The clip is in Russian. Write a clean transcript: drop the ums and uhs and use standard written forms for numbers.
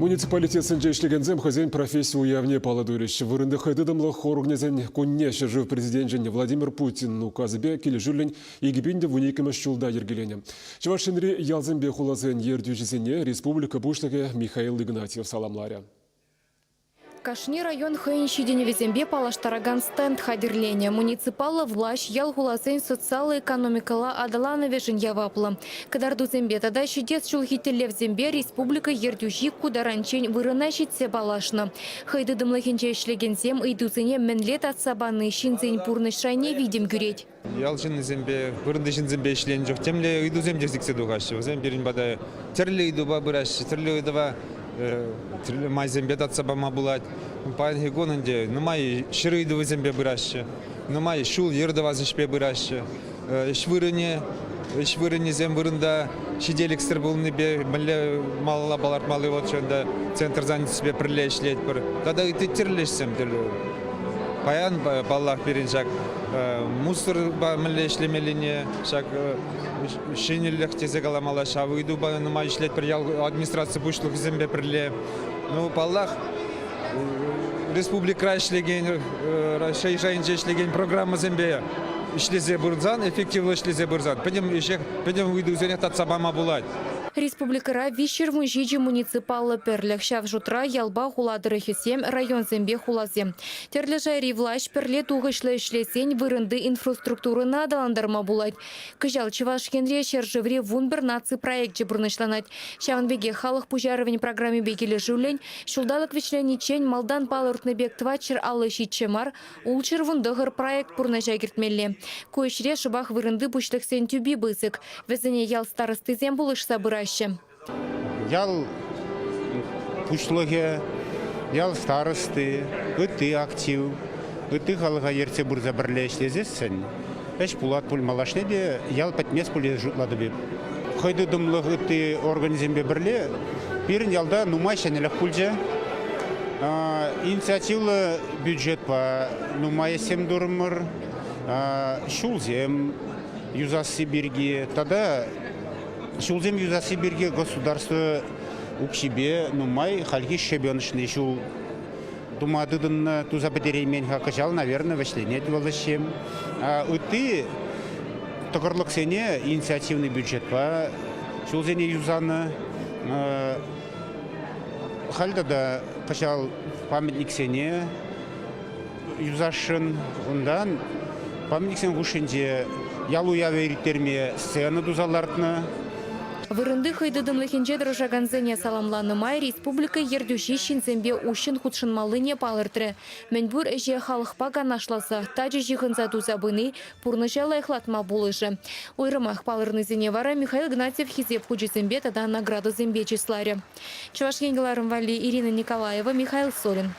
Муниципалитет сенжешлегензем хозяин профессии уявне паладурищ. Вырынды хайдыдымлы хоргнезен коннеше жив президент Владимир Путин указыбе кележүрлен егибенде вуникімі шулда ергелене. Чевашинри ялзембе хулазен ердюжізене республика бушлыге Михаил Игнатьев саламларя. Кашни район хэнши деневизембе палаштараган стенд хадирления. Муниципалы власть ял хуласен социально-экономикала адалана вежин явапла. Кадарду зембе тада щедец чулхителев зембе республика ердюжи кударанчень вырынащит се балашна. Хайды дымлахинче шлегензем идузене менлет от сабаны шинзень пурны шайне видим гюреть. Ялшин зембе, вырындышин зембе ишлен жоқ. Темле иду земде зиксе дугаши. Земберин бада терле иду бабыраш, терле идува май зембе татсабама булать. Паян гегонанде, май ширы иду зембе быращи. Май шул ердова зишпе быращи. Швырыне зем вырында шиделик сырбулны бе, мэле малла баларт малы вот шонда центр занят себе приле ишлеть пыр. Тогда и ты терлешсем дерлю. Паян баллах перенжак. Мусор мэле ишлемелине, шак шинеллех тезе галамала шавы иду ба нумай ишлет приял администрация бушлых зембе приле. Ну баллах республика ишлеген, шайжайнже ишлеген программа зембе ишлезе бурзан, эффективно ишлезе бурзан. Пойдем иду зенет от сабама булать. Республикара вишер мужиджи муниципалы перлех шав жутра ялба хуладыры хюсем район зембе хулазем. Терлежайри власть перле тугышлы ишлесень вырынды инфраструктуры надаландарма булать. Кыжал Чевашкенре шержевре вунбер наци проект жебурнышланать. Шаванбеге халық пужаровень программе бегелі жулень, шулдалық вичленичень малдан палыртны бек твачер аллы щитчемар, улчер вундығыр проект пурнажа кертмелле. Койшре шыбах вырынды бушлых сен тюби бысык. Везене ял старосты зем булыш сабыра. Ял пушлыге, ял старосты, ыты актив, ыты халыга ерте бурза бірлешлезесін. Эш пулат пуль малашне де ял пәтмес пуле жұтлады беп. Хайды дымлығы ыты организембе бірле, бірін ялда нумай шәнелік пульже. Инициативлы бюджет па нумай сем дұрымыр, шулзем, юзасы бірге, тада Шулзем юзасы берге государство укшибе, май хальги шебеншный шул думадыдын туза бедереймен хакажал, наверное, вышленет волощем. Уты токорлык сене инициативный бюджет по шулзене юзаны хальда да качал памятник сене юзашын, ондан памятник сен гушенде ялу яверитерме сцены дузалартны. Вырынды хайды дымлыхинче дрожаганзене саламланы май республика ердюши шинзембе ушын худшынмалыне палыртыры. Мәнбур әже халықпа ганашласа, тажы жиғынза тузабыны пурныша лайхлатма булыжы. Ойрымақ палырны зене вара Михаил Игнатьев хизеп худжизембе тада награду зембе числаре. Чувашкенгеларым вали Ирина Николаева, Михаил Солин.